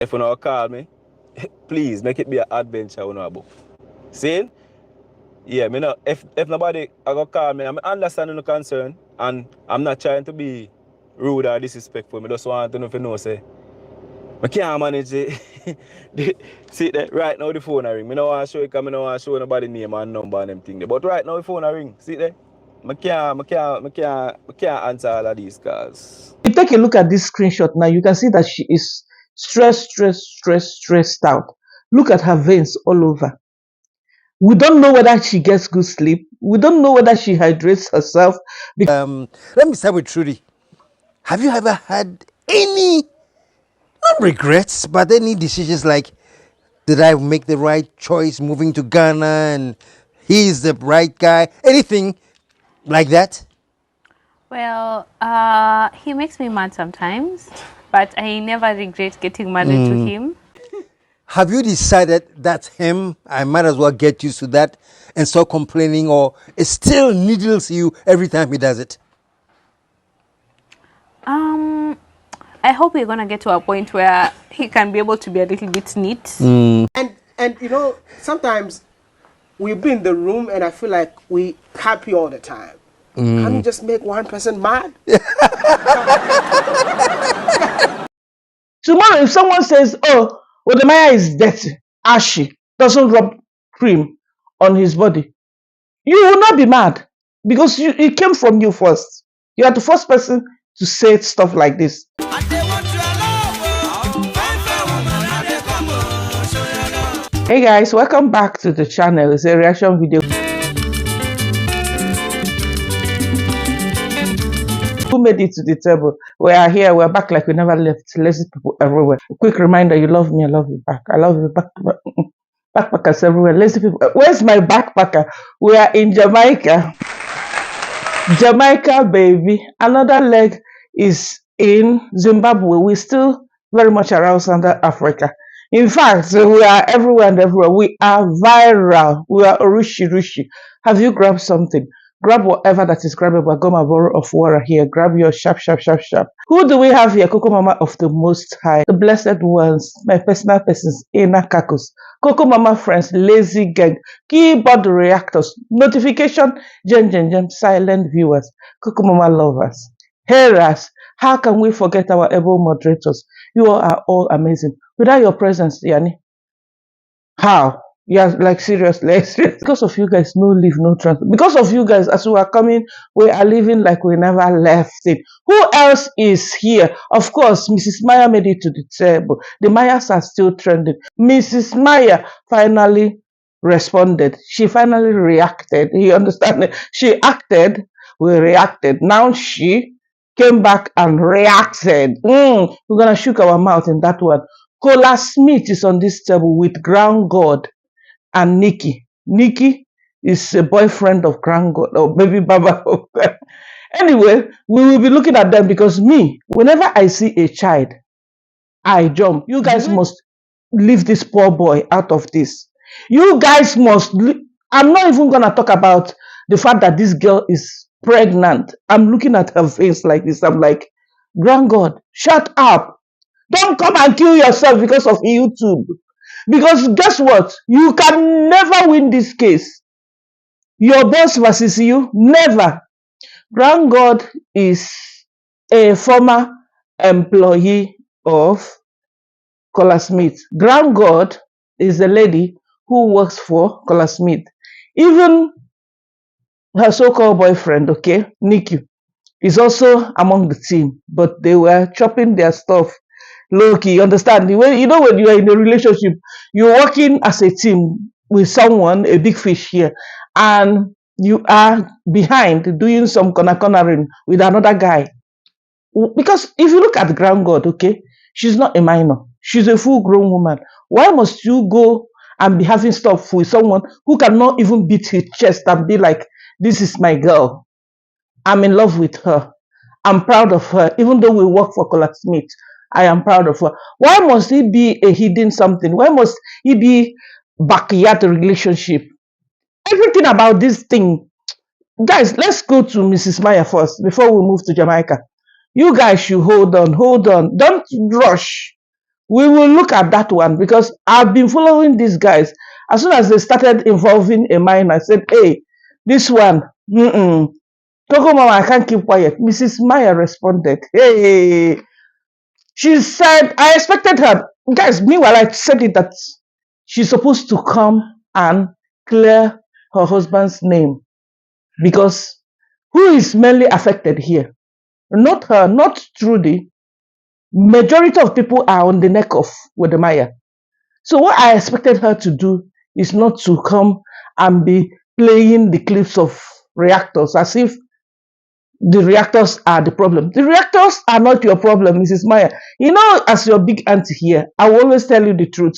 If you don't call me, please make it be an adventure you know about. See? Yeah, me no, if nobody I go call me, I'm understanding the concern and I'm not trying to be rude or disrespectful. I just want to know if you know say I can't manage it. See that right now the phone I ring. I don't want to show it because I don't want to show nobody name and number and them thing there. But right now the phone I ring. See that? I can't answer all of these calls. You take a look at this screenshot now, you can see that she is stressed out. Look at her veins all over. We don't know whether she gets good sleep. We don't know whether she hydrates herself. Let me start with Trudy. Have you ever had any, not regrets, but any decisions like, did I make the right choice moving to Ghana and he's the right guy? Anything like that? Well, he makes me mad sometimes, but I never regret getting married to him. Have you decided that's him? I might as well get used to that and stop complaining, or it still needles you every time he does it? I hope we're gonna get to a point where he can be able to be a little bit neat. And you know, sometimes we be in the room and I feel like we happy all the time. Can you just make one person mad? Tomorrow, if someone says, oh, wodemaya is dirty, ashy, doesn't rub cream on his body, you will not be mad because it came from you first. You are the first person to say stuff like this. Hey guys, welcome back to the channel. It's a reaction video. Who made it to the table? We are here. We're back like we never left. Lazy people everywhere. A quick reminder: you love me, I love you back. I love you back. Backpackers everywhere. Lazy people. Where's my backpacker? We are in Jamaica. Jamaica, baby. Another leg is in Zimbabwe. We're still very much around Southern Africa. In fact, we are everywhere and everywhere. We are viral. We are rishi. Have you grabbed something? Grab whatever that is grabbable. I got my bottle of water here. Grab your sharp. Who do we have here? Cocomama of the Most High. The blessed ones. My personal persons. Inner Kakus. Cocomama friends. Lazy gang. Keyboard reactors. Notification. Gem. Silent viewers. Cocomama lovers. Hearers. How can we forget our able moderators? You all are all amazing. Without your presence, Yani. How? Yeah, like seriously. Because of you guys, no leave, no transfer. Because of you guys, as we are coming, we are living like we never left it. Who else is here? Of course, Mrs. Maya made it to the table. The Mayas are still trending. Mrs. Maya finally responded. She finally reacted. You understand? She acted, we reacted. Now she came back and reacted. We're gonna shook our mouth in that one. Kola Smith is on this table with Ground God and Nikki. Nikki is a boyfriend of Ground God or baby Baba. Anyway, we will be looking at them because me, whenever I see a child, I jump. You guys must leave this poor boy out of this. You guys must. I'm not even gonna talk about the fact that this girl is pregnant. I'm looking at her face like this. I'm like, Ground God, shut up. Don't come and kill yourself because of YouTube. Because guess what? You can never win this case. Your boss versus you, never. Ground God is a former employee of Kola Smith. Ground God is a lady who works for Kola Smith. Even her so-called boyfriend, okay, Nikki, is also among the team, but they were chopping their stuff low-key. Understand? When you know when you are in a relationship, you're working as a team with someone, a big fish here, and you are behind doing some cornering with another guy. Because if you look at Ground God, okay, she's not a minor. She's a full-grown woman. Why must you go and be having stuff with someone who cannot even beat his chest and be like, this is my girl. I'm in love with her. I'm proud of her. Even though we work for Kola Smith, I am proud of her. Why must it be a hidden something? Why must it be backyard relationship? Everything about this thing. Guys, let's go to Mrs. Maya first before we move to Jamaica. You guys should hold on. Don't rush. We will look at that one because I've been following these guys. As soon as they started involving a minor, I said, hey, this one, Cocomama, I can't keep quiet. Mrs. Maya responded, hey, she said, I expected her. Guys, meanwhile, I said it that she's supposed to come and clear her husband's name because who is mainly affected here? Not her, not Trudy. Majority of people are on the neck of wodemaya. So what I expected her to do is not to come and be playing the clips of reactors as if the reactors are the problem. The reactors are not your problem, Mrs. Maya. You know, as your big auntie here, I will always tell you the truth.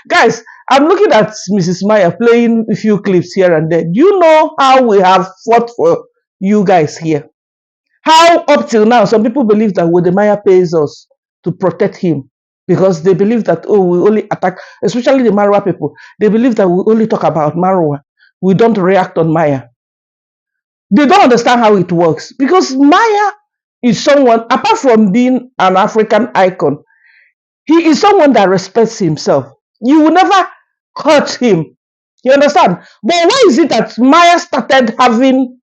Guys, I'm looking at Mrs. Maya playing a few clips here and there. Do you know how we have fought for you guys here? How up till now, some people believe that wodemaya pays us to protect him because they believe that, oh, we only attack, especially the Marwa people. They believe that we only talk about Marwa. We don't react on Maya. They don't understand how it works because Maya is someone, apart from being an African icon, he is someone that respects himself. You will never hurt him. You understand? But why is it that Maya started having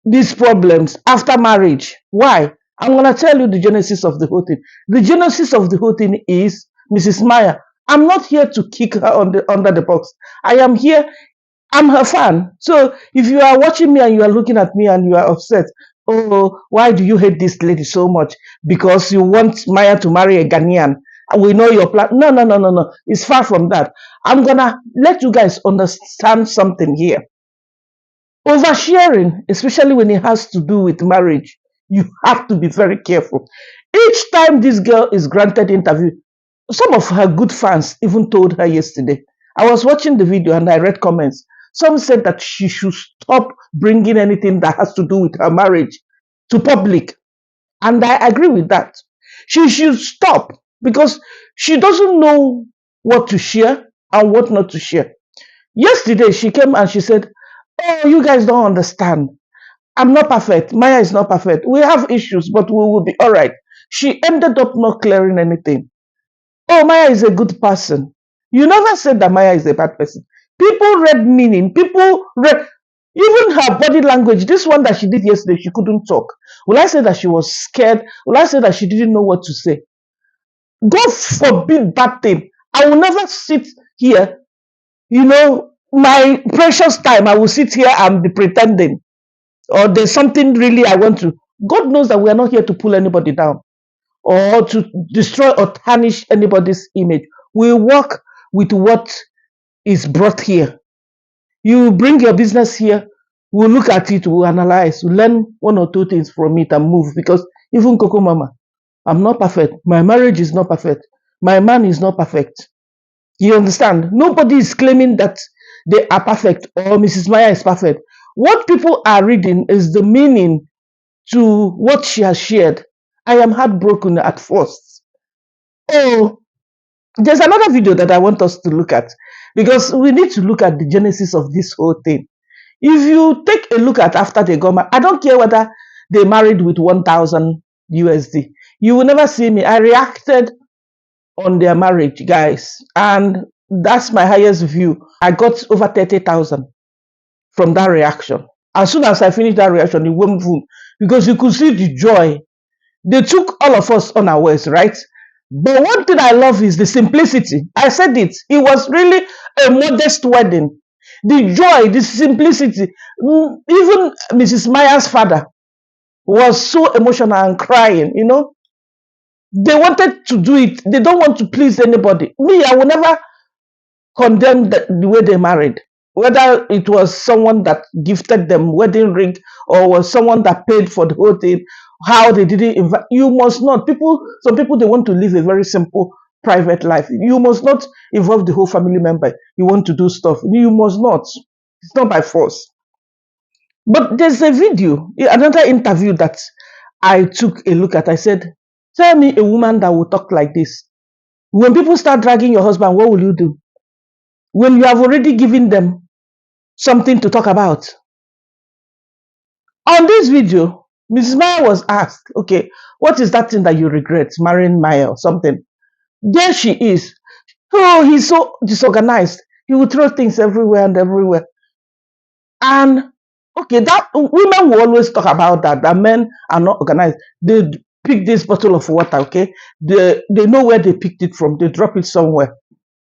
these problems after marriage? Why? I'm going to tell you the genesis of the whole thing. The genesis of the whole thing is Mrs. Maya. I'm not here to kick her under the box. I am here. I'm her fan. So if you are watching me and you are looking at me and you are upset, oh, why do you hate this lady so much? Because you want Maya to marry a Ghanaian. We know your plan. No, no, no, no, no. It's far from that. I'm going to let you guys understand something here. Oversharing, especially when it has to do with marriage, you have to be very careful. Each time this girl is granted interview, some of her good fans even told her yesterday. I was watching the video and I read comments. Some said that she should stop bringing anything that has to do with her marriage to public. And I agree with that. She should stop because she doesn't know what to share and what not to share. Yesterday, she came and she said, oh, you guys don't understand. I'm not perfect. Maya is not perfect. We have issues, but we will be all right. She ended up not clearing anything. Oh, Maya is a good person. You never said that Maya is a bad person. People read meaning. People read, even her body language. This one that she did yesterday, she couldn't talk. Will I say that she was scared? Will I say that she didn't know what to say? God forbid that thing. I will never sit here, my precious time, I will sit here and be pretending. Or there's something really I want to. God knows that we are not here to pull anybody down or to destroy or tarnish anybody's image. We work with what is brought here. You bring your business here, we'll look at it, we'll analyze, we'll learn one or two things from it and move. Because even Cocomama, I'm not perfect. My marriage is not perfect. My man is not perfect. You understand? Nobody is claiming that they are perfect or Mrs. Maya is perfect. What people are reading is the meaning to what she has shared. I am heartbroken at first. Oh, there's another video that I want us to look at because we need to look at the genesis of this whole thing. If you take a look at after they got married, I don't care whether they married with 1,000 USD. You will never see me. I reacted on their marriage, guys, and that's my highest view. I got over 30,000 from that reaction. As soon as I finished that reaction, it went boom because you could see the joy. They took all of us unawares, right? But one thing I love is the simplicity. I said it. It was really a modest wedding. The joy, the simplicity. Even Mrs. Maya's father was so emotional and crying, They wanted to do it. They don't want to please anybody. Me, I will never condemn the way they married. Whether it was someone that gifted them wedding ring or was someone that paid for the whole thing, how they didn't invite. You must not. Some people, they want to live a very simple private life. You must not involve the whole family member. You want to do stuff. You must not. It's not by force. But there's a video, another interview that I took a look at. I said, tell me a woman that will talk like this. When people start dragging your husband, what will you do? When you have already given them something to talk about. On this video, Mrs. Maya was asked, okay, what is that thing that you regret, marrying Maya or something? There she is. Oh, he's so disorganized. He will throw things everywhere and everywhere. And okay, that women will always talk about that men are not organized. They pick this bottle of water, okay? They know where they picked it from. They drop it somewhere.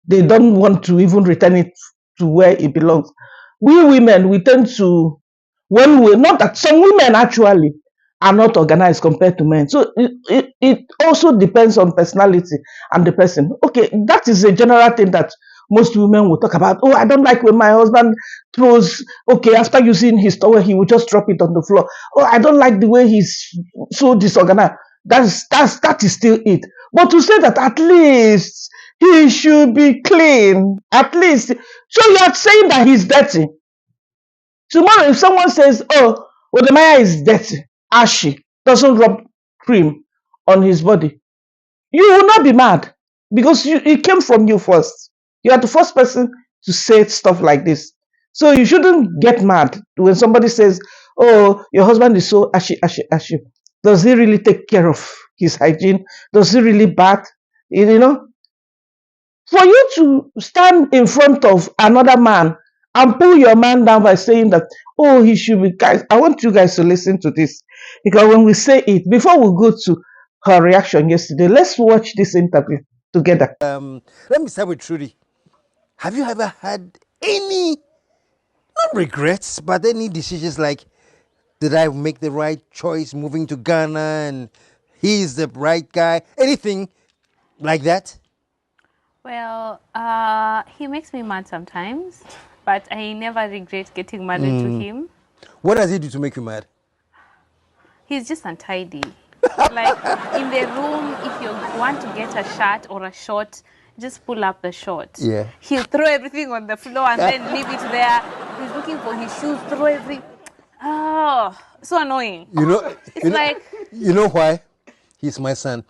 They don't want to even return it to where it belongs. We women, we tend to, when we, not that some women actually are not organized compared to men. So it also depends on personality and the person. Okay, that is a general thing that most women will talk about. Oh, I don't like when my husband throws, okay, after using his towel, he will just drop it on the floor. Oh, I don't like the way he's so disorganized. That is still it. But to say that at least he should be clean, at least. So you are saying that he's dirty. Tomorrow, if someone says, "Oh, wodemaya is dirty, ashy, doesn't rub cream on his body," you will not be mad because it came from you first. You are the first person to say stuff like this. So you shouldn't get mad when somebody says, "Oh, your husband is so ashy, ashy, ashy." Does he really take care of his hygiene? Does he really bath? You know, for you to stand in front of another man and pull your man down by saying that, oh, he should be, guys, I want you guys to listen to this. Because when we say it, before we go to her reaction yesterday, let's watch this interview together. Let me start with Trudy. Have you ever had any, not regrets, but any decisions like, did I make the right choice moving to Ghana and he's the right guy? Anything like that? Well, he makes me mad sometimes, but I never regret getting married to him. What does he do to make you mad? He's just untidy. Like in the room, if you want to get a shirt or a short, just pull up the short. Yeah. He'll throw everything on the floor and then leave it there. He's looking for his shoes, throw everything. Oh, so annoying. You know, It's you know, like, you know why? He's my son.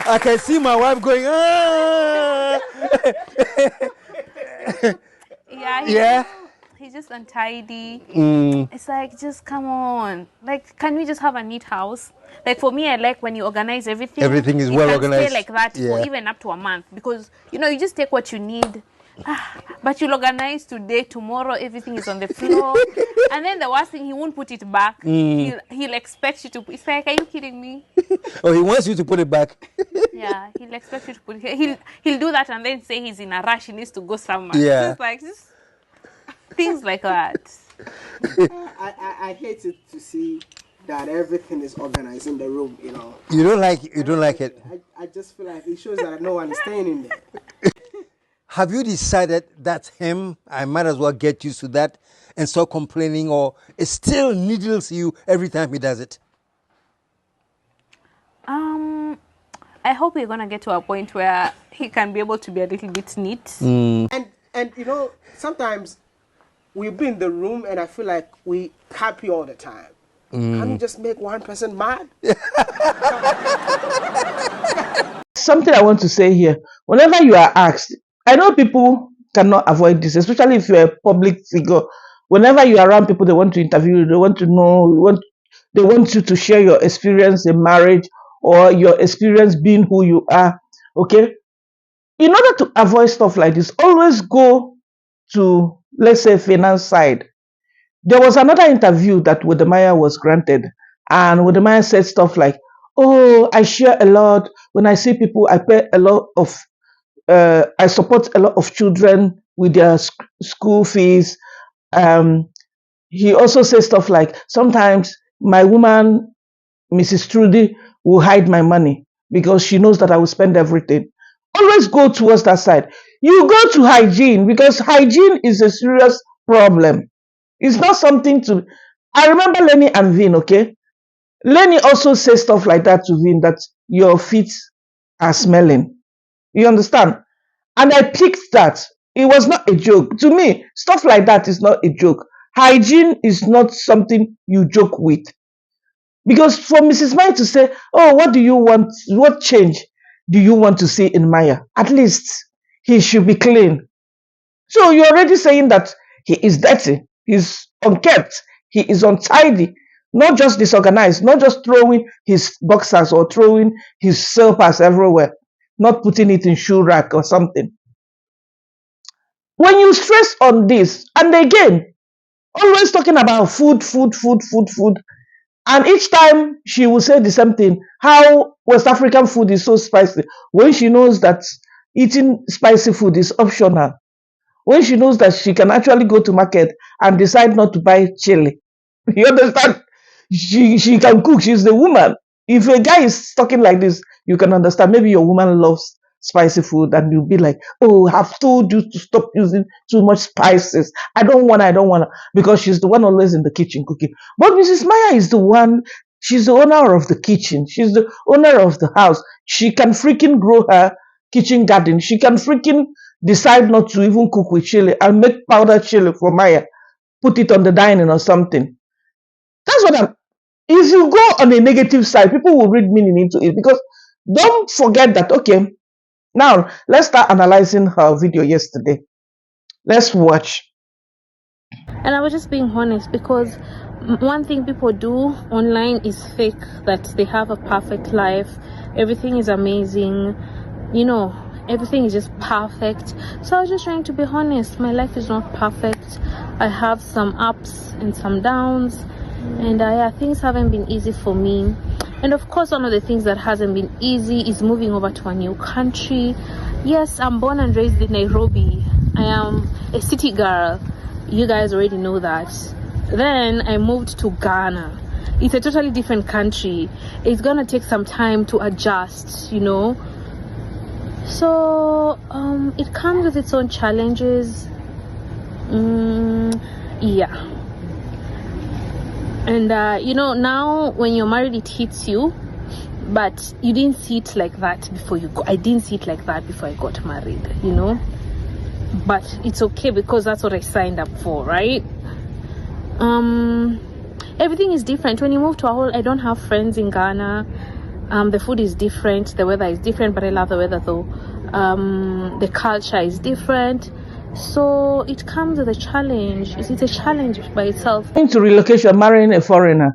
I can see my wife going, ah. yeah, he's just untidy. It's like, just come on. Like, can we just have a neat house? Like, for me, I like when you organize everything. Everything is it well can organized. Stay like that Yeah. for even up to a month. Because, you know, you just take what you need. But you'll organize today, tomorrow, everything is on the floor. And then the worst thing, he won't put it back. He'll expect you to. It's like, are you kidding me? Oh, he wants you to put it back. Yeah, he'll expect you to put it. He'll do that and then say he's in a rush. He needs to go somewhere. Yeah. So it's like just things like that. I hate it to see that everything is organized in the room, you know. You don't like it. I just feel like it shows that no one is staying in there. Have you decided that's him? I might as well get used to that and start complaining, or it still needles you every time he does it? I hope we're gonna get to a point where he can be able to be a little bit neat. And you know, sometimes we'll be in the room and I feel like we happy all the time. Can you just make one person mad? Something I want to say here. Whenever you are asked, I know people cannot avoid this, especially if you're a public figure. Whenever you're around people, they want to interview you, they want to know, they want you to share your experience in marriage or your experience being who you are. Okay? In order to avoid stuff like this, always go to, let's say, finance side. There was another interview that wodemaya was granted, and wodemaya said stuff like, "Oh, I share a lot. When I see people, I pay a lot of, I support a lot of children with their school fees." He also says stuff like, "Sometimes my woman, Mrs. Trudy, will hide my money because she knows that I will spend everything." Always go towards that side. You go to hygiene because hygiene is a serious problem. It's not something to. I remember Lenny and Vin, okay? Lenny also says stuff like that to Vin, that your feet are smelling. You understand? And I picked that. It was not a joke. To me, stuff like that is not a joke. Hygiene is not something you joke with. Because for Mrs. Maya to say, "Oh, what do you want? What change do you want to see in Maya? At least he should be clean." So you're already saying that he is dirty, he's unkept, he is untidy. Not just disorganized, not just throwing his boxers or throwing his slippers everywhere, not putting it in shoe rack or something. When you stress on this, and again, always talking about food, food, food, food, food, and each time she will say the same thing, how West African food is so spicy, when she knows that eating spicy food is optional, when she knows that she can actually go to market and decide not to buy chili. You understand? She can cook. She's the woman. If a guy is talking like this, you can understand. Maybe your woman loves spicy food, and you'll be like, "Oh, I've told you to stop using too much spices. I don't wanna," because she's the one always in the kitchen cooking. But Mrs. Maya is the one. She's the owner of the kitchen. She's the owner of the house. She can freaking grow her kitchen garden. She can freaking decide not to even cook with chili and make powdered chili for Maya, put it on the dining or something. That's what I'm. If you go on a negative side, people will read meaning into it, because don't forget that. Okay, now let's start analyzing her video yesterday. Let's watch. And I was just being honest, because one thing people do online is fake that they have a perfect life, everything is amazing, you know, everything is just perfect. So I was just trying to be honest. My life is not perfect. I have some ups and some downs, and yeah, things haven't been easy for me. And of course, one of the things that hasn't been easy is moving over to a new country. Yes, I'm born and raised in Nairobi. I am a city girl. You guys already know that. Then I moved to Ghana. It's a totally different country. It's gonna take some time to adjust, you know. So it comes with its own challenges. Yeah. And you know, now when you're married, it hits you, but you didn't see it like that before you go. I didn't see it like that before I got married, you know. But it's okay, because that's what I signed up for, right? Everything is different when you move to a whole. I don't have friends in Ghana. The food is different, the weather is different, but I love the weather though. The culture is different, so it comes with a challenge. It's a challenge by itself. Into relocation, marrying a foreigner.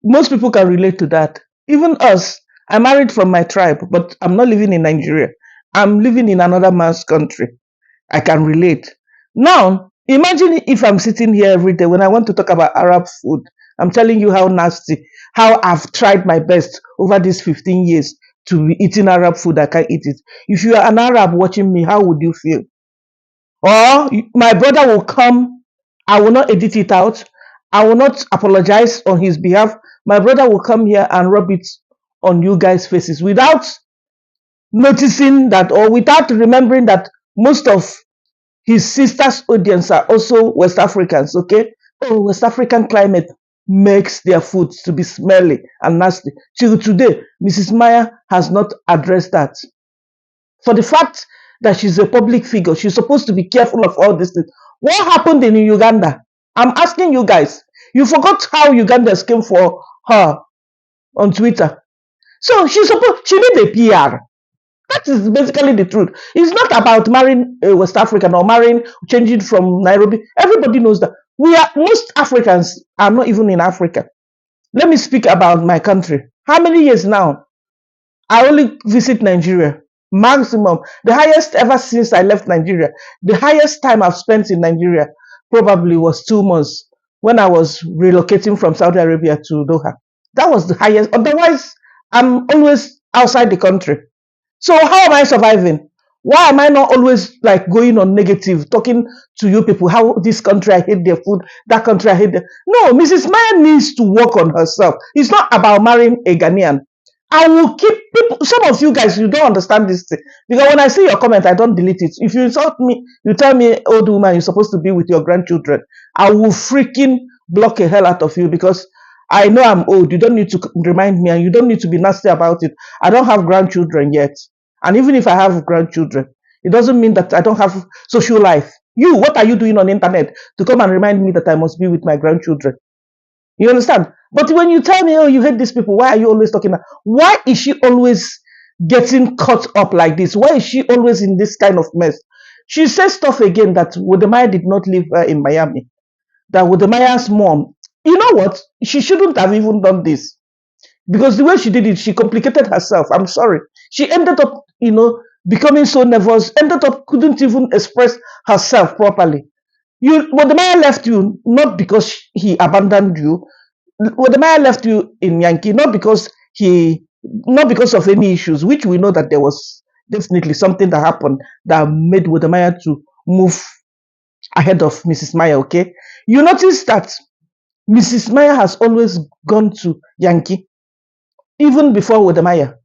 Most people can relate to that. Even us. I married from my tribe, but I'm not living in Nigeria. I'm living in another man's country. I can relate. Now, imagine if I'm sitting here every day when I want to talk about Arab food. I'm telling you how nasty, how I've tried my best over these 15 years to be eating Arab food. I can't eat it. If you are an Arab watching me, how would you feel? Or my brother will come, I will not edit it out. I will not apologize on his behalf. My brother will come here and rub it on you guys' faces without noticing that, or without remembering that most of his sister's audience are also West Africans, okay? Oh, West African climate makes their food to be smelly and nasty. Till today, Mrs. Maya has not addressed that. For the fact that she's a public figure, she's supposed to be careful of all these things. What happened in Uganda? I'm asking you guys. You forgot how Ugandans came for her on Twitter. So she need a PR. That is basically the truth. It's not about marrying a West African or changing from Nairobi. Everybody knows that. Most Africans are not even in Africa. Let me speak about my country. How many years now? I only visit Nigeria. Maximum. The highest ever since I left Nigeria. The highest time I've spent in Nigeria probably was 2 months when I was relocating from Saudi Arabia to Doha. That was the highest. Otherwise, I'm always outside the country. So how am I surviving? Why am I not always like going on negative, talking to you people, how this country I hate their food, that country I hate their... No, Mrs. Maya needs to work on herself. It's not about marrying a Ghanaian. I will keep people, some of you guys, you don't understand this thing. Because when I see your comment, I don't delete it. If you insult me, you tell me, old woman, you're supposed to be with your grandchildren, I will freaking block a hell out of you, because I know I'm old. You don't need to remind me, and you don't need to be nasty about it. I don't have grandchildren yet. And even if I have grandchildren, it doesn't mean that I don't have social life. You, what are you doing on the internet to come and remind me that I must be with my grandchildren? You understand? But when you tell me, oh, you hate these people, why are you always talking? Why is she always getting caught up like this? Why is she always in this kind of mess? She says stuff again that wodemaya did not leave her in Miami. That wodemaya's mom You know what? She shouldn't have even done this because the way she did it, she complicated herself. I'm sorry. She ended up, becoming so nervous, ended up couldn't even express herself properly. But the man left you not because he abandoned you. Well, the man left you in Yankee not because of any issues, which we know that there was definitely something that happened that made Wodemaya to move ahead of Mrs. Maya. Okay, you notice that Mrs. Maya has always gone to Yankee even before Wodemaya.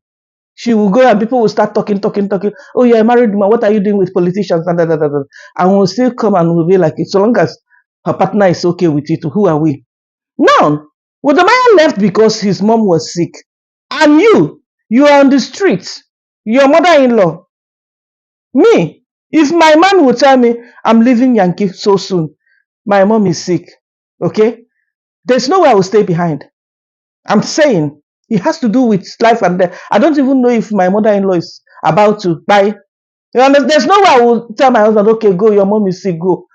She will go and people will start talking. Oh, you're a married woman. What are you doing with politicians? And, and we'll still come and we'll be like, so long as her partner is okay with it, who are we? Now, Wodemaya left because his mom was sick. And you are on the street. Your mother-in-law. Me, if my man would tell me I'm leaving Yankee so soon, my mom is sick. Okay? There's no way I will stay behind. I'm saying it has to do with life and death. I don't even know if my mother-in-law is about to buy. There's no way I will tell my husband, okay, go, your mom is sick, go.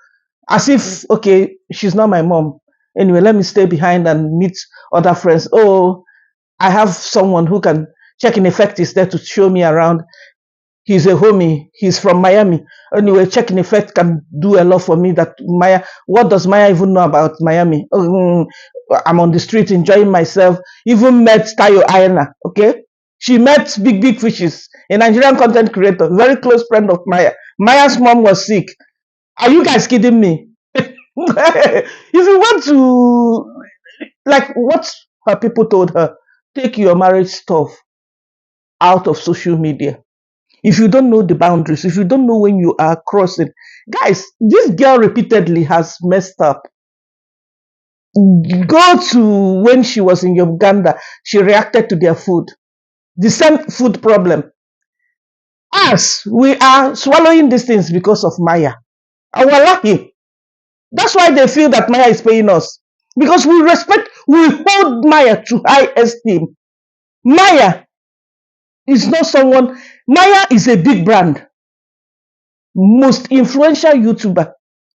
As if, okay, she's not my mom. Anyway, let me stay behind and meet other friends. Oh, I have someone who can check in effect is there to show me around. He's a homie. He's from Miami. Anyway, check in effect can do a lot for me. That Maya, what does Maya even know about Miami? I'm on the street enjoying myself. Even met Tayo Ayana. Okay, she met big fishes, a Nigerian content creator, very close friend of Maya. Maya's mom was sick. Are you guys kidding me? If you want to, like what her people told her, take your marriage stuff out of social media. If you don't know the boundaries, if you don't know when you are crossing, guys, this girl repeatedly has messed up. Go to when she was in Uganda, she reacted to their food. The same food problem. Us, we are swallowing these things because of Maya. And we're lucky. That's why they feel that Maya is paying us. Because we hold Maya to high esteem. Maya is not someone, Maya is a big brand, most influential YouTuber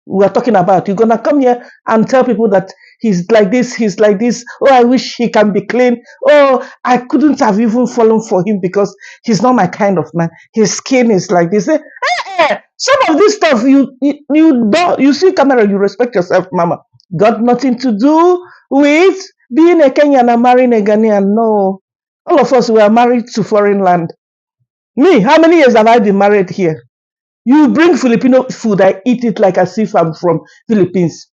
we are talking about. You're gonna come here and tell people that he's like this, he's like this. Oh, I wish he can be clean. Oh, I couldn't have even fallen for him because he's not my kind of man. His skin is like this. Some of this stuff you don't you see camera, you respect yourself, mama. Got nothing to do with being a Kenyan and marrying a Ghanaian. No. All of us were married to foreign land. Me, how many years have I been married here? You bring Filipino food, I eat it like as if I'm from Philippines.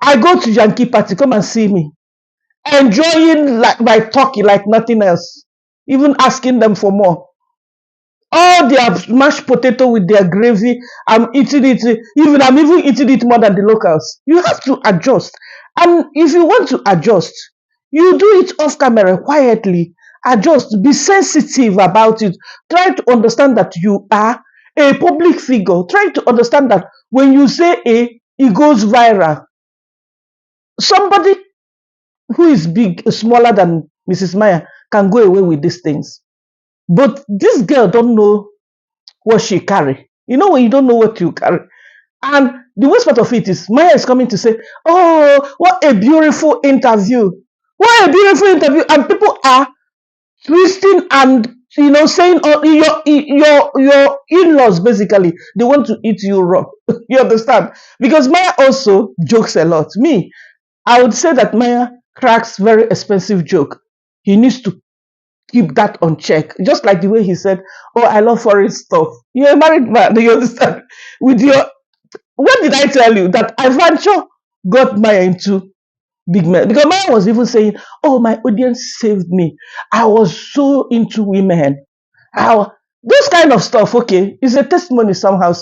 I go to Yankee party, come and see me. Enjoying like my turkey like nothing else. Even asking them for more. All their mashed potato with their gravy, I'm eating it. I'm even eating it more than the locals. You have to adjust. And if you want to adjust, you do it off camera quietly. Adjust. Be sensitive about it. Try to understand that you are a public figure. Try to understand that when you say A, it goes viral. Somebody who is big, smaller than Mrs. Maya can go away with these things. But this girl don't know what she carry. You know when you don't know what you carry. And the worst part of it is Maya is coming to say, oh, what a beautiful interview. What a beautiful interview. And people are twisting and saying, oh, your in-laws basically, they want to eat you raw. You understand? Because Maya also jokes a lot. Me, I would say that Maya cracks very expensive joke. He needs to keep that on check. Just like the way he said, oh, I love foreign stuff. You're a married man, you understand? With your, what did I tell you? That Ivancho got Maya into big men. Because Maya was even saying, oh, my audience saved me. I was so into women. Those kind of stuff, okay, is a testimony somehow.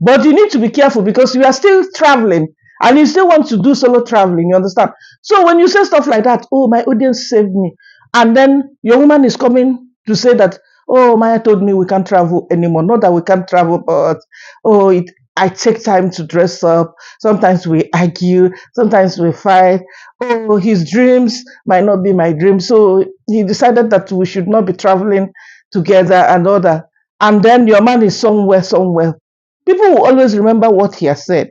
But you need to be careful because you are still traveling and you still want to do solo traveling, you understand? So when you say stuff like that, oh, my audience saved me, and then your woman is coming to say that, oh, Maya told me we can't travel anymore. Not that we can't travel, but I take time to dress up. Sometimes we argue, sometimes we fight. Oh, his dreams might not be my dreams. So he decided that we should not be traveling together and all that. And then your man is somewhere. People will always remember what he has said.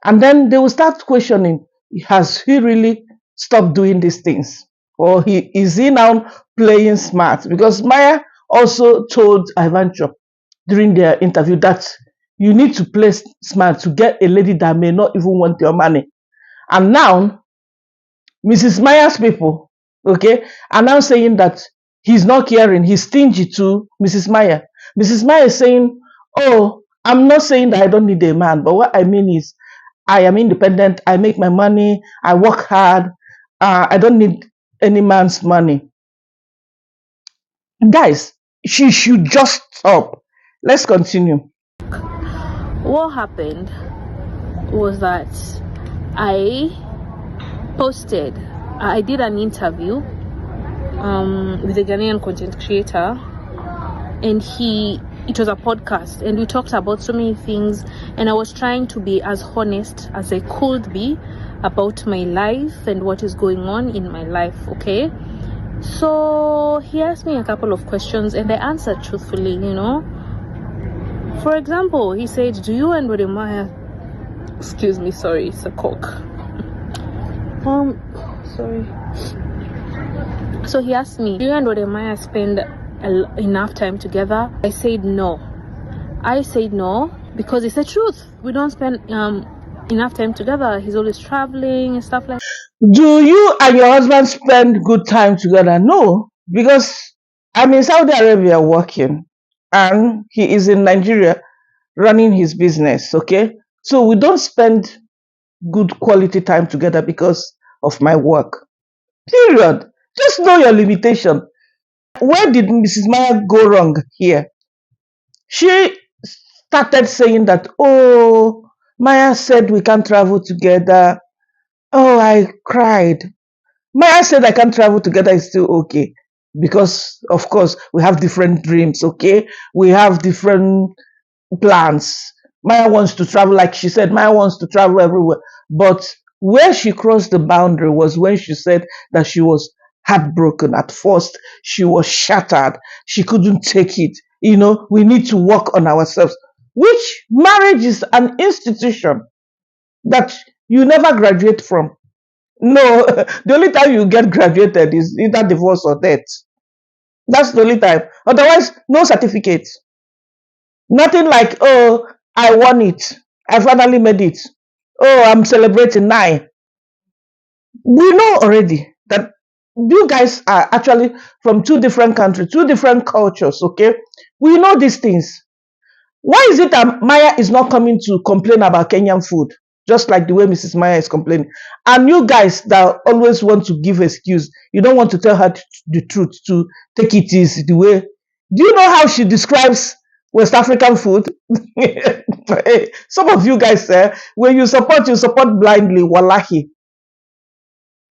And then they will start questioning, has he really stopped doing these things? Or is he now playing smart? Because Maya also told Ivancho during their interview that you need to play smart to get a lady that may not even want your money. And now Mrs. Maya's people, okay, are now saying that he's not caring, he's stingy to Mrs. Maya. Mrs. Maya is saying, oh, I'm not saying that I don't need a man, but what I mean is I am independent, I make my money, I work hard, I don't need any man's money. Guys, she should just stop. Let's continue. What happened was that I did an interview with a Ghanaian content creator, and it was a podcast, and we talked about so many things, and I was trying to be as honest as I could be about my life and what is going on in my life, okay? So he asked me a couple of questions, and I answered truthfully, you know. For example, he said, do you and wodemaya, excuse me, sorry, it's a coke. Sorry. So he asked me, do you and wodemaya spend enough time together? I said no because it's the truth. We don't spend enough time together. He's always traveling and stuff like that. Do you and your husband spend good time together? No, because I'm in Saudi Arabia working and he is in Nigeria running his business, okay? So we don't spend good quality time together because of my work. Period. Just know your limitation. Where did Mrs. Maya go wrong here? She started saying that, oh, Maya said we can't travel together. Oh, I cried. Maya said I can't travel together is still okay. Because, of course, we have different dreams, okay? We have different plans. Maya wants to travel, like she said, Maya wants to travel everywhere. But where she crossed the boundary was when she said that she was heartbroken. At first, she was shattered. She couldn't take it. You know, we need to work on ourselves. Which marriage is an institution that you never graduate from. No, the only time you get graduated is either divorce or death. That's the only time. Otherwise, no certificate. Nothing like, oh, I won it. I finally made it. Oh, I'm celebrating now. We know already that you guys are actually from two different countries, two different cultures, okay? We know these things. Why is it that Maya is not coming to complain about Kenyan food, just like the way Mrs. Maya is complaining? And you guys that always want to give excuse, you don't want to tell her the truth, to take it easy the way. Do you know how she describes West African food? Some of you guys say, when you support blindly, wallahi.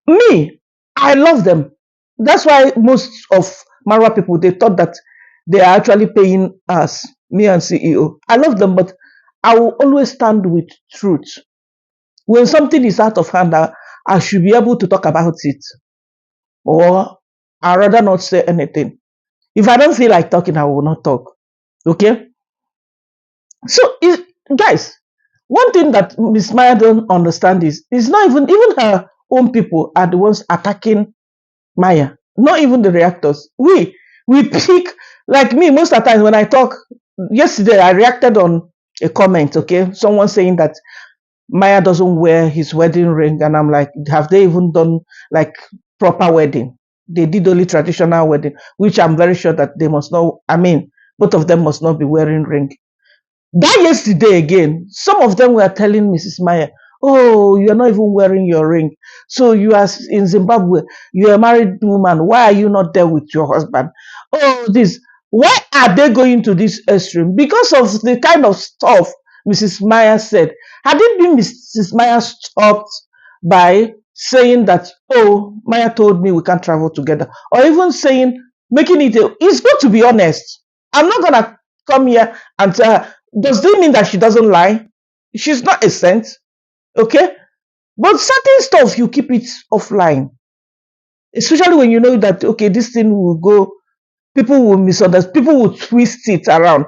Me, I love them. That's why most of Marwa people, they thought that they are actually paying us, me and CEO. I love them, but I will always stand with truth. When something is out of hand, I should be able to talk about it. Or I'd rather not say anything. If I don't feel like talking, I will not talk. Okay? So, guys, one thing that Miss Maya don't understand is it's not even her own people are the ones attacking Maya, not even the reactors. We pick, like me, most of the time when I talk. Yesterday I reacted on a comment, okay? Someone saying that Maya doesn't wear his wedding ring, and I'm like, have they even done like proper wedding? They did only traditional wedding, which I'm very sure that they must not, I mean, both of them must not be wearing ring. That yesterday again, some of them were telling Mrs. Maya, oh, you're not even wearing your ring. So you are in Zimbabwe, you're a married woman. Why are you not there with your husband? Oh, this. Why are they going to this extreme? Because of the kind of stuff Mrs. Maya said. Had it been Mrs. Maya stopped by saying that, oh, Maya told me we can't travel together, or even saying, making it, it's good to be honest. I'm not going to come here and tell her, does this mean that she doesn't lie? She's not a saint, okay? But certain stuff, you keep it offline. Especially when you know that, okay, this thing will go, people will misunderstand, people will twist it around.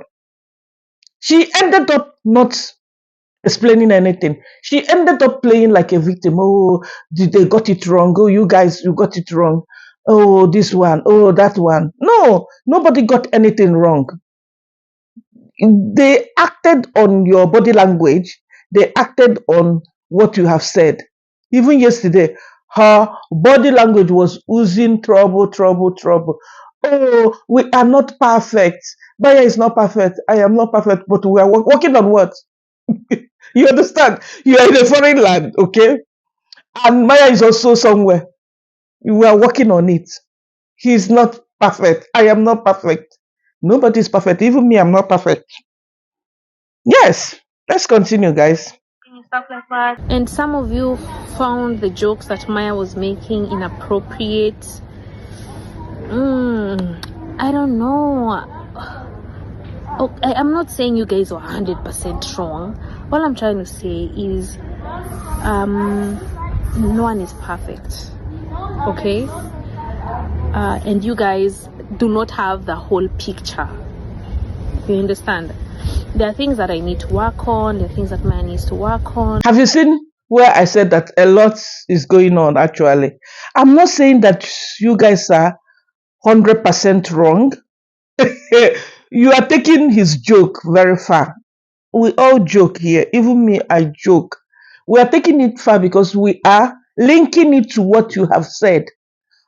She ended up not explaining anything. She ended up playing like a victim. Oh, they got it wrong. Oh, you guys, you got it wrong. Oh, this one. Oh, that one. No, nobody got anything wrong. They acted on your body language. They acted on what you have said. Even yesterday, her body language was oozing trouble, trouble, trouble. Oh, we are not perfect. Maya is not perfect. I am not perfect, but we are working on what? You understand? You are in a foreign land, okay? And Maya is also somewhere. We are working on it. He is not perfect. I am not perfect. Nobody is perfect. Even me, I'm not perfect. Yes. Let's continue, guys. And some of you found the jokes that Maya was making inappropriate. I don't know. I'm not saying you guys were 100% wrong. All I'm trying to say is no one is perfect, okay? And you guys do not have the whole picture. You understand? There are things that I need to work on. There are things that Maya needs to work on. Have you seen where I said that a lot is going on actually? I'm not saying that you guys are 100% wrong. You are taking his joke very far. We all joke here. Even me, I joke. We are taking it far because we are linking it to what you have said,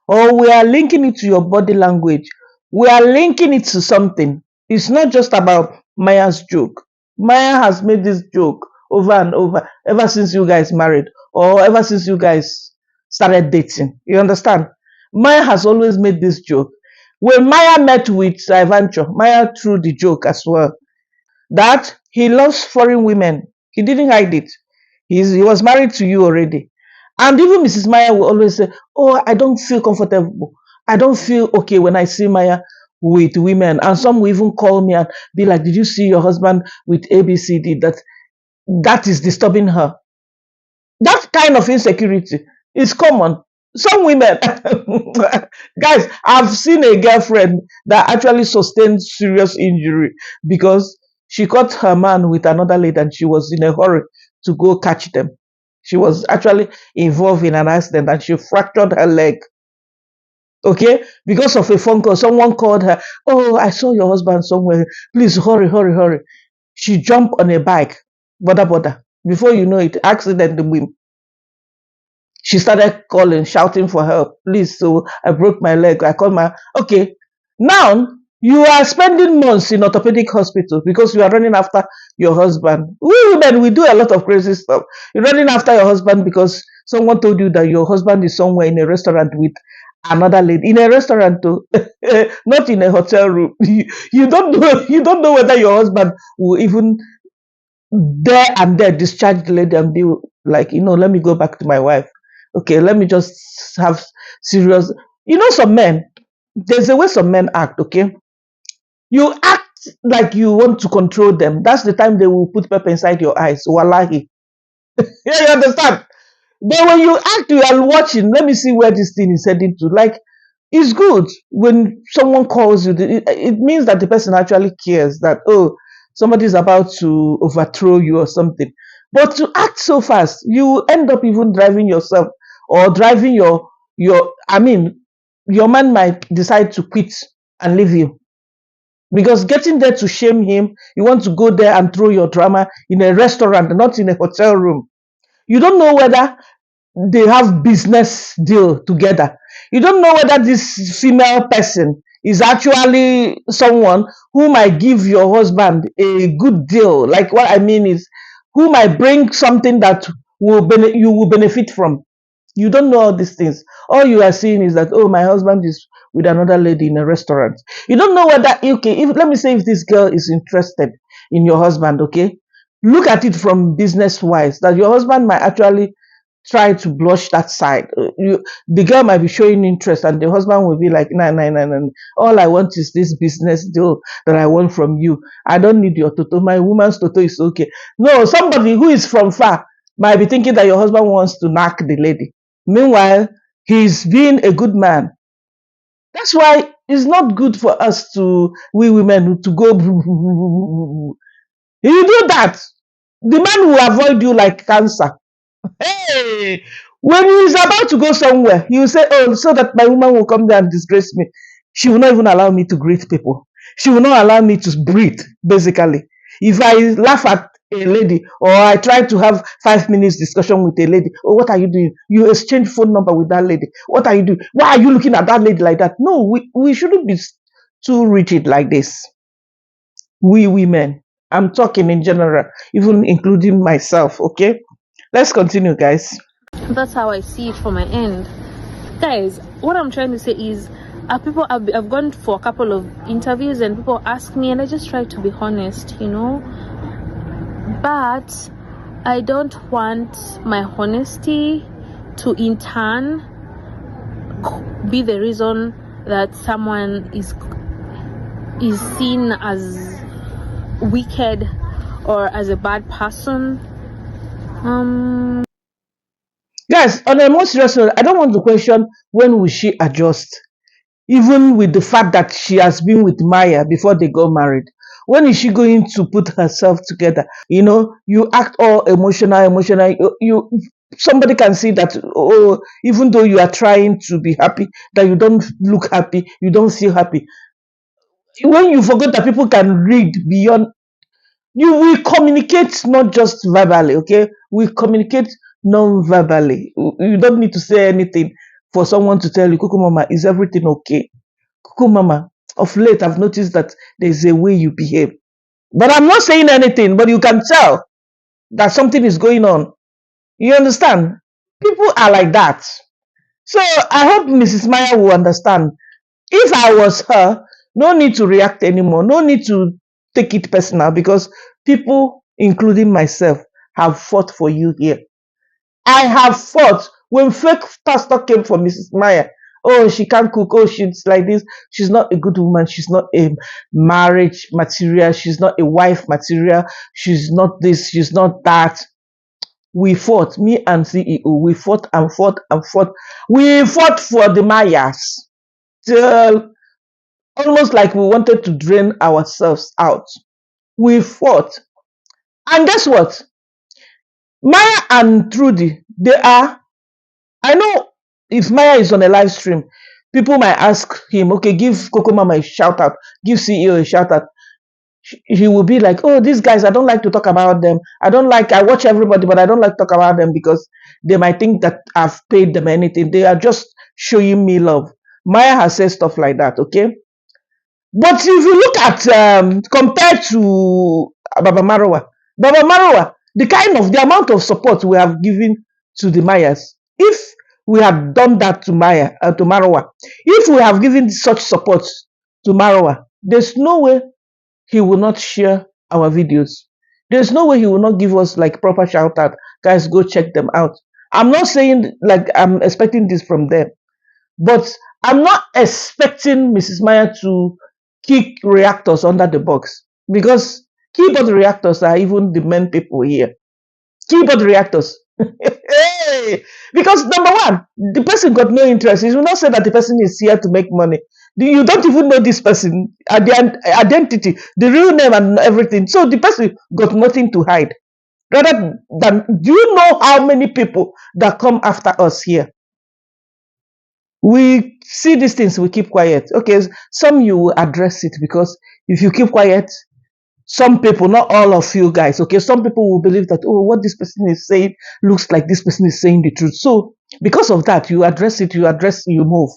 or we are linking it to your body language. We are linking it to something. It's not just about Maya's joke. Maya has made this joke over and over ever since you guys married, or ever since you guys started dating. You understand? Maya has always made this joke. When Maya met with Ivancho, Maya threw the joke as well that he loves foreign women. He didn't hide it. He was married to you already. And even Mrs. Maya will always say, oh, I don't feel comfortable. I don't feel okay when I see Maya with women. And some will even call me and be like, did you see your husband with ABCD? That is disturbing her. That kind of insecurity is common. Some women, guys, I've seen a girlfriend that actually sustained serious injury because she caught her man with another lady and she was in a hurry to go catch them. She was actually involved in an accident and she fractured her leg. Okay, because of a phone call, someone called her. Oh, I saw your husband somewhere. Please hurry, hurry, hurry. She jumped on a bike, border. Before you know it, accident the whim. She started calling, shouting for help. Please, so I broke my leg. I called my, okay. Now, you are spending months in orthopedic hospital because you are running after your husband. We women, we do a lot of crazy stuff. You're running after your husband because someone told you that your husband is somewhere in a restaurant with another lady. In a restaurant too, not in a hotel room. You don't know whether your husband will even there discharge the lady and be like, let me go back to my wife. Okay, let me just have serious. Some men, there's a way some men act, okay? You act like you want to control them. That's the time they will put pepper inside your eyes. Wallahi. Yeah, you understand? But when you act, you are watching. Let me see where this thing is heading to. Like, it's good when someone calls you. It means that the person actually cares that, oh, somebody's about to overthrow you or something. But to act so fast, you end up even driving yourself or driving your man might decide to quit and leave you. Because getting there to shame him, you want to go there and throw your drama in a restaurant, not in a hotel room. You don't know whether they have business deal together. You don't know whether this female person is actually someone who might give your husband a good deal. Like what I mean is who might bring something that you will benefit from. You don't know all these things. All you are seeing is that, oh, my husband is with another lady in a restaurant. You don't know whether, okay, let me say if this girl is interested in your husband, okay? Look at it from business wise, that your husband might actually try to blush that side. The girl might be showing interest, and the husband will be like, nah, nah, nah, nah. All I want is this business deal that I want from you. I don't need your toto. My woman's toto is okay. No, somebody who is from far might be thinking that your husband wants to knock the lady. Meanwhile, he's being a good man. That's why it's not good for us we women, to go. You do that. The man will avoid you like cancer. Hey, when he's about to go somewhere, he will say, "Oh, so that my woman will come there and disgrace me." She will not even allow me to greet people. She will not allow me to breathe, basically. If I laugh at a lady or I try to have 5 minutes discussion with a lady, oh, what are you doing? You exchange phone number with that lady. What are you doing? Why are you looking at that lady like that? No, we shouldn't be too rigid like this. We women. I'm talking in general, even including myself, okay? Let's continue, guys. That's how I see it from my end. Guys, what I'm trying to say is, I've gone for a couple of interviews and people ask me, and I just try to be honest, you know. But I don't want my honesty to in turn be the reason that someone is seen as wicked or as a bad person. Guys, on a more serious note, I don't want to question when will she adjust, even with the fact that she has been with Maya before they got married. When is she going to put herself together? You know, you act all emotional. You somebody can see that, oh, even though you are trying to be happy, that you don't look happy, you don't feel happy. When you forget that people can read beyond, you will communicate not just verbally, okay? We communicate non-verbally. You don't need to say anything for someone to tell you, Cocomama, is everything okay? Cocomama, of late I've noticed that there's a way you behave. But I'm not saying anything, but you can tell that something is going on. You understand? People are like that. So I hope Mrs. Maya will understand. If I was her, no need to react anymore. No need to take it personal, because people, including myself, have fought for you here. I have fought when fake pastor came for Mrs. Maya. Oh, she can't cook. Oh, she's like this. She's not a good woman. She's not a marriage material. She's not a wife material. She's not this. She's not that. We fought, me and CEO. We fought and fought and fought. We fought for the Mayas till almost like we wanted to drain ourselves out. We fought. And guess what? Maya and Trudy, they are, I know if Maya is on a live stream, people might ask him, okay, give Cocomama a shout out, give CEO a shout out. He will be like, oh, these guys, I don't like to talk about them. I watch everybody, but I don't like to talk about them because they might think that I've paid them anything. They are just showing me love. Maya has said stuff like that, okay? But if you look at compared to Baba Marwa, the amount of support we have given to the Mayas, if we had done that to Marwa, if we have given such support to Marwa, there's no way he will not share our videos. There's no way he will not give us like proper shout out. Guys, go check them out. I'm not saying like I'm expecting this from them, but I'm not expecting Mrs. Maya to kick reactors under the box, because keyboard reactors are even the main people here. Keyboard reactors. Hey! Because number one, the person got no interest. You will not say that the person is here to make money. You don't even know this person, the identity, the real name and everything. So the person got nothing to hide. Rather than, do you know how many people that come after us here? We see these things, we keep quiet. Okay, some you will address it, because if you keep quiet, some people, not all of you guys, okay, some people will believe that, oh, what this person is saying looks like this person is saying the truth. So because of that, you address it, you move.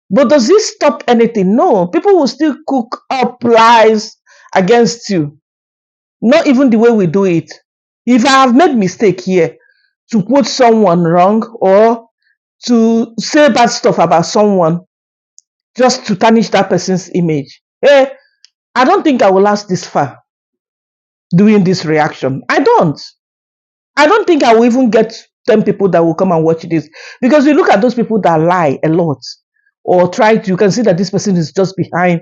But does this stop anything? No, people will still cook up lies against you. Not even the way we do it. If I have made mistake here to quote someone wrong or to say bad stuff about someone just to tarnish that person's image, I don't think I will last this far doing this reaction. I don't think I will even get 10 people that will come and watch this, because you look at those people that lie a lot or try to, you can see that this person is just behind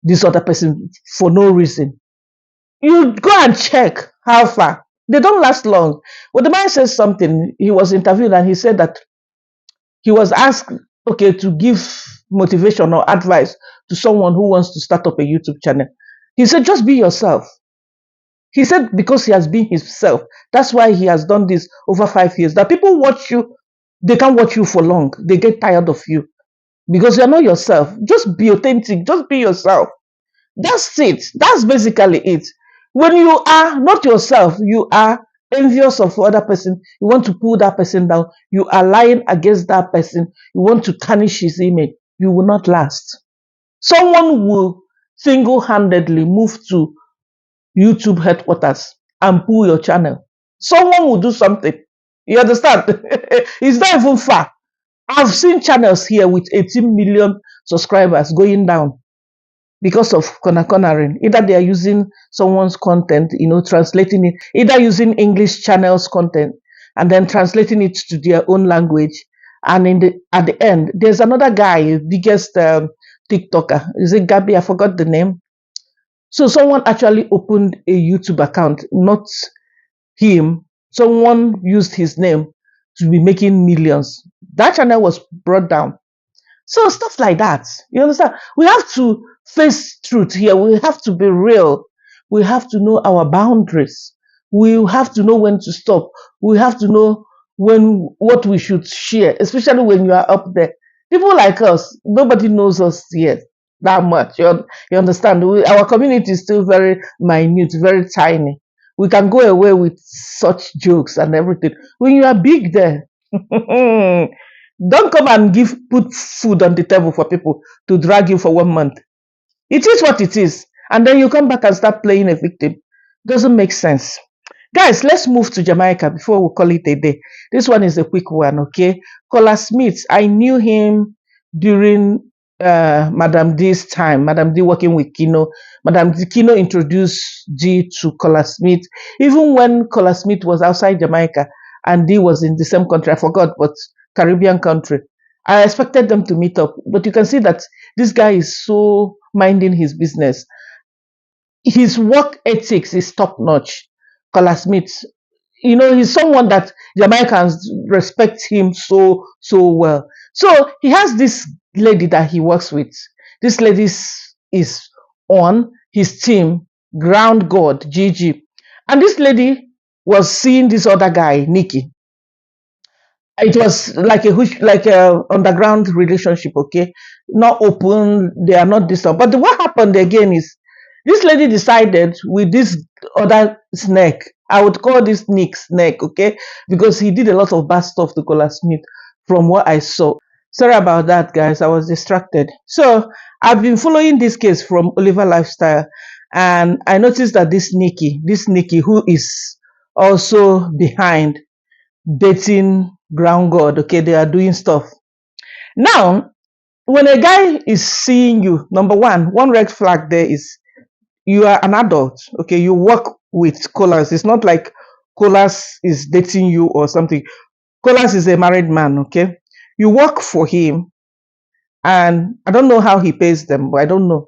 this other person for no reason. You go and check how far. They don't last long. Well, the man says something. He was interviewed and he said that he was asked, okay, to give motivation or advice to someone who wants to start up a YouTube channel. He said, just be yourself. He said because he has been himself. That's why he has done this over 5 years. That people watch you, they can't watch you for long. They get tired of you because you're not yourself. Just be authentic. Just be yourself. That's it. That's basically it. When you are not yourself, you are envious of other person. You want to pull that person down. You are lying against that person. You want to tarnish his image. You will not last. Someone will single-handedly move to YouTube headquarters and pull your channel. Someone will do something. You understand? It's not even far. I've seen channels here with 18 million subscribers going down because of cornering. Either they are using someone's content, translating it, either using English channels content and then translating it to their own language. And at the end, there's another guy, biggest TikToker. Is it Gabby? I forgot the name. So someone actually opened a YouTube account, not him. Someone used his name to be making millions. That channel was brought down. So stuff like that. You understand? We have to face truth here. We have to be real. We have to know our boundaries. We have to know when to stop. We have to know what we should share, especially when you are up there. People like us, nobody knows us yet that much. You understand? Our community is still very minute, very tiny. We can go away with such jokes and everything. When you are big there, don't come and put food on the table for people to drag you for 1 month. It is what it is. And then you come back and start playing a victim. Doesn't make sense. Guys, let's move to Jamaica before we call it a day. This one is a quick one, okay? Kola Smith, I knew him during Madam D's time. Madam D working with Kino. Madam D, Kino introduced D to Kola Smith. Even when Kola Smith was outside Jamaica and D was in the same country, I forgot, but Caribbean country. I expected them to meet up, but you can see that this guy is so minding his business. His work ethics is top notch. Kola Smith, he's someone that Jamaicans respect him so well. So he has this lady that he works with. This lady is on his team, Ground God, Gigi. And this lady was seeing this other guy, Nikki. It was like a underground relationship, okay? Not open, they are not distant. But what happened again is this lady decided with this other snake, I would call this Nick snake, okay? Because he did a lot of bad stuff to Kola Smith from what I saw. Sorry about that, guys. I was distracted. So I've been following this case from Oliver Lifestyle, and I noticed that this Nikki, who is also behind dating Ground God, okay, they are doing stuff. Now, when a guy is seeing you, number one red flag there is you are an adult, okay, you work with Colas. It's not like Colas is dating you or something. Colas is a married man, okay? You work for him, and I don't know how he pays them, but I don't know.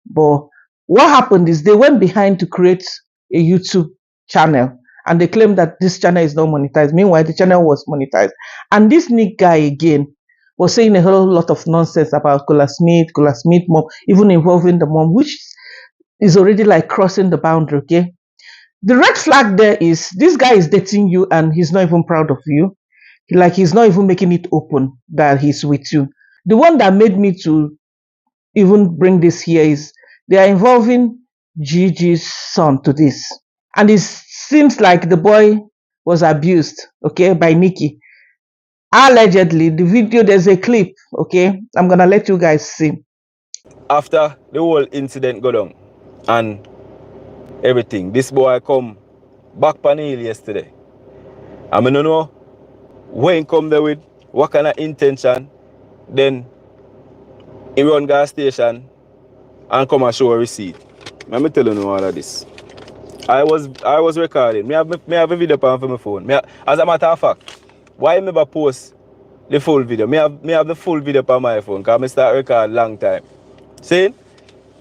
But what happened is they went behind to create a YouTube channel, and they claimed that this channel is not monetized. Meanwhile, the channel was monetized. And this Nick guy again was saying a whole lot of nonsense about Kola Smith mom, even involving the mom, which is already like crossing the boundary, okay? The red flag there is this guy is dating you and he's not even proud of you. Like he's not even making it open that he's with you. The one that made me to even bring this here is they are involving Gigi's son to this. And it seems like the boy was abused, okay, by Nikki. Allegedly, the video, there's a clip, okay? I'm gonna let you guys see. After the whole incident go down and everything, this boy come back panel yesterday. I don't know when he come there with, what kind of intention. Then he run gas station and come and show a receipt. Let me tell you all of this. I was recording. Me have a video for my phone. As a matter of fact, why I never post the full video? Me have the full video on my phone because I start record long time. See?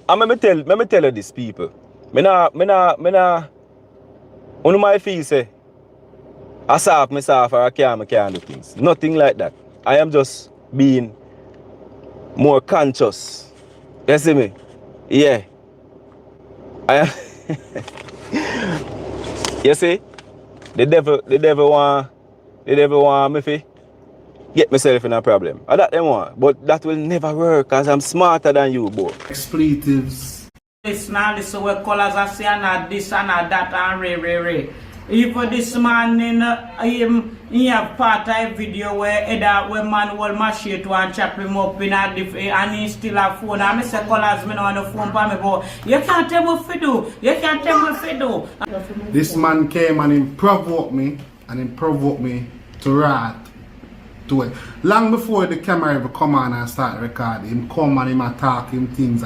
And let me tell you this, people. Me nah one of my fees say I soft or I can't do things. Nothing like that. I am just being more conscious. You see me? Yeah. I am You see, the devil want me to get myself in a problem. And that them want. But that will never work because I'm smarter than you, boy. Expletives. This now, this what colors I say and this and that and re. Even this man he have part of a video where either when man will mash it and chop him up in a and he still have phone. And I say colors me on the phone for me, but you can't tell what to do. You can't tell what to do. This man came and he provoked me to write to it. Long before the camera ever come on and start recording, him come and him attack him things.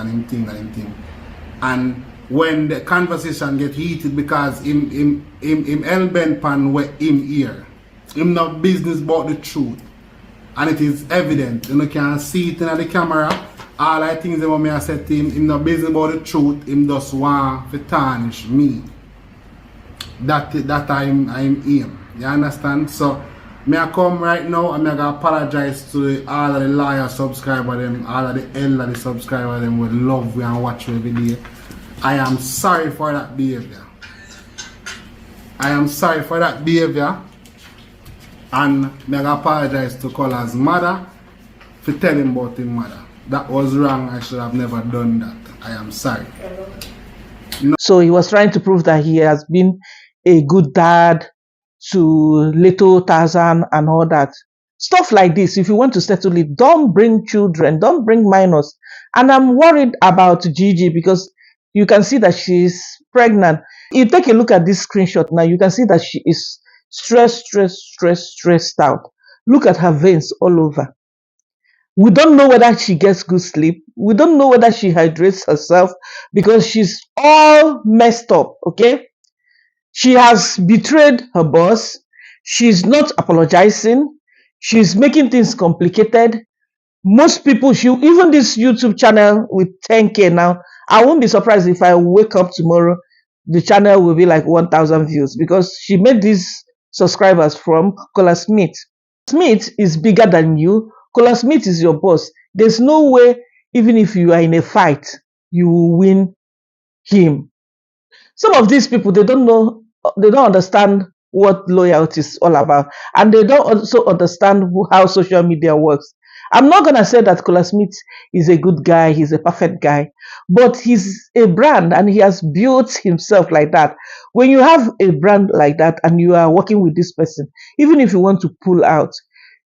And when the conversation get heated because him hell-bent pan what him hear. Him not business about the truth. And it is evident. You can see it in the camera. All I things that me I said to him not business about the truth. Him just want to tarnish me. That I'm him. You understand? So me I come right now and I gotta apologize to all of the loyal subscribers them, all of the elderly subscribers them will love we and watch every day. I am sorry for that behavior. And I apologize to Color's mother for telling about his mother. That was wrong. I should have never done that. I am sorry. So he was trying to prove that he has been a good dad to little Tarzan and all that. Stuff like this, if you want to settle it, don't bring children, don't bring minors. And I'm worried about Gigi because you can see that she's pregnant. You take a look at this screenshot now, you can see that she is stressed out. Look at her veins all over. We don't know whether she gets good sleep. We don't know whether she hydrates herself because she's all messed up, okay? She has betrayed her boss. She's not apologizing. She's making things complicated. Most people, even this YouTube channel with 10K now, I won't be surprised if I wake up tomorrow, the channel will be like 1,000 views because she made these subscribers from Cola Smith. Smith is bigger than you. Cola Smith is your boss. There's no way, even if you are in a fight, you will win him. Some of these people, they don't understand what loyalty is all about. And they don't also understand how social media works. I'm not going to say that Cola Smith is a good guy, he's a perfect guy, but he's a brand and he has built himself like that. When you have a brand like that and you are working with this person, even if you want to pull out,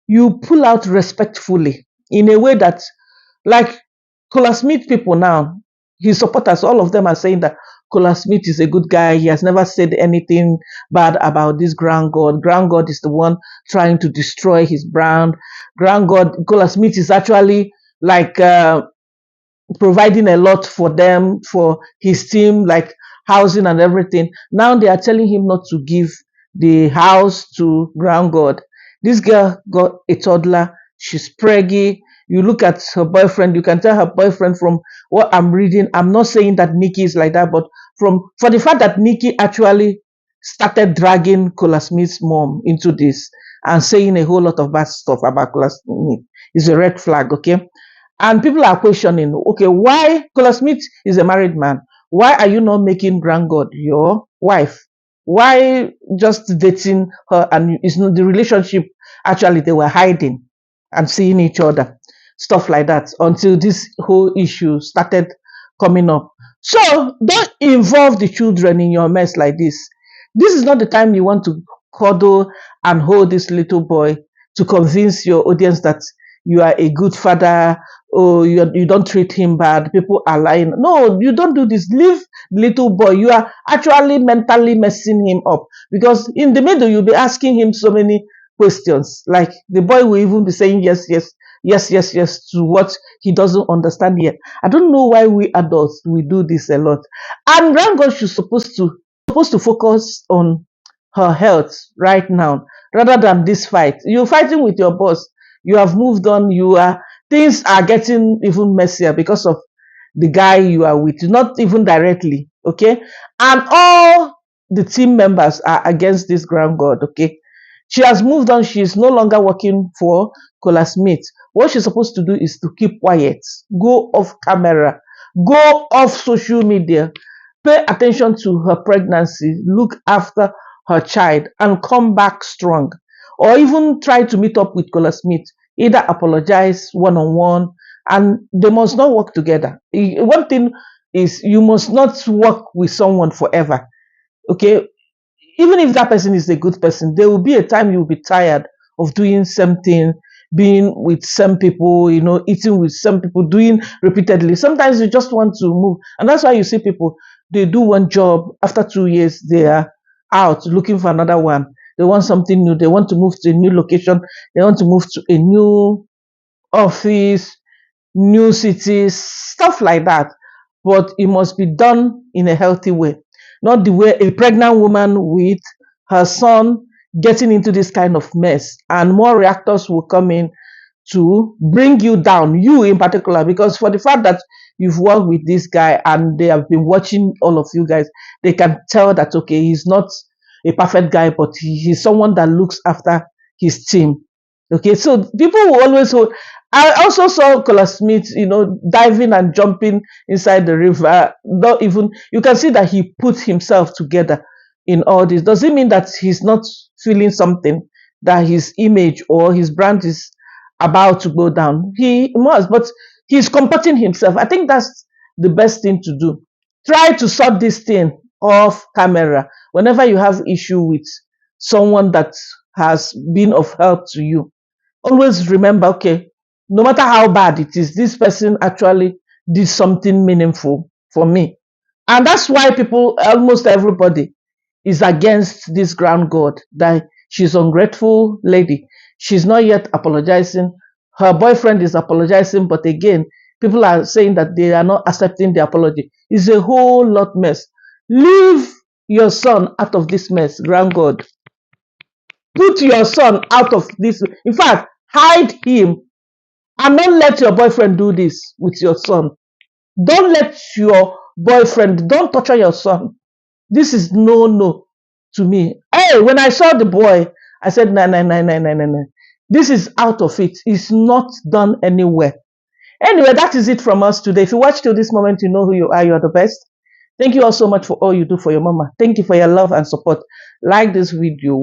you pull out respectfully in a way that, like Cola Smith people now, his supporters, all of them are saying that Cola Smith is a good guy. He has never said anything bad about this Grand God. Grand God is the one trying to destroy his brand. Grand God, Cola Smith is actually like providing a lot for them, for his team, like housing and everything. Now they are telling him not to give the house to Grand God. This girl got a toddler. She's preggy. You look at her boyfriend, you can tell her boyfriend from what I'm reading. I'm not saying that Nikki is like that, but for the fact that Nikki actually started dragging Cola Smith's mom into this and saying a whole lot of bad stuff about Cola Smith is a red flag, okay? And people are questioning, okay, why Cola Smith is a married man? Why are you not making Grand God your wife? Why just dating her? And it's not the relationship, actually, they were hiding and seeing each other, stuff like that, until this whole issue started coming up. So don't involve the children in your mess like this. This is not the time you want to cuddle and hold this little boy to convince your audience that you are a good father, or you don't treat him bad, people are lying. No, you don't do this. Leave the little boy. You are actually mentally messing him up, because in the middle you'll be asking him so many questions. Like the boy will even be saying yes to what he doesn't understand yet. I don't know why we adults we do this a lot. And Grand God is supposed to focus on her health right now rather than this fight. You're fighting with your boss. You have moved on. Things are getting even messier because of the guy you are with, not even directly, okay? And all the team members are against this Grand God, okay? She has moved on. She is no longer working for Cola Smith. What she's supposed to do is to keep quiet, go off camera, go off social media. pay attention to her pregnancy, look after her child, and come back strong. Or even try to meet up with Kola Smith, either apologize one on one, and they must not work together. One thing is, you must not work with someone forever. Okay, even if that person is a good person, there will be a time you will be tired of doing something, being with some people, eating with some people, doing repeatedly. Sometimes you just want to move. And that's why you see people, they do one job, after 2 years, they are out looking for another one. They want something new. They want to move to a new location. They want to move to a new office, new cities, stuff like that. But it must be done in a healthy way, not the way a pregnant woman with her son getting into this kind of mess, and more reactors will come in to bring you down, you in particular, because for the fact that you've worked with this guy and they have been watching all of you guys, they can tell that, okay, he's not a perfect guy, but he's someone that looks after his team. Okay, so people will always hold. I also saw Kola Smith, diving and jumping inside the river. Not even, you can see that he put himself together in all this. Does it mean that he's not feeling something, that his image or his brand is about to go down? He must, but he's comporting himself. I think that's the best thing to do. Try to sort this thing off camera. Whenever you have issue with someone that has been of help to you, always remember, okay, no matter how bad it is, this person actually did something meaningful for me. And that's why people, almost everybody, is against this ground god, that she's ungrateful lady. She's not yet apologizing. Her boyfriend is apologizing, but again, people are saying that they are not accepting the apology. It's a whole lot mess. Leave your son out of this mess, ground god. Put your son out of this. In fact, hide him, and don't let your boyfriend do this with your son. Don't let your boyfriend, don't torture your son. This is no to me. Hey, when I saw the boy, I said, no, no, no, no, no, no, no. This is out of it. It's not done anywhere. Anyway, that is it from us today. If you watch till this moment, you know who you are. You are the best. Thank you all so much for all you do for your mama. Thank you for your love and support. Like this video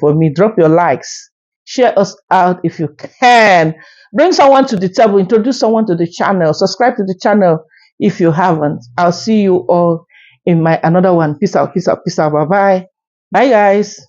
for me. Drop your likes. Share us out if you can. Bring someone to the table. Introduce someone to the channel. Subscribe to the channel if you haven't. I'll see you all in my another one. Peace out. Peace out. Peace out. Bye bye. Bye guys.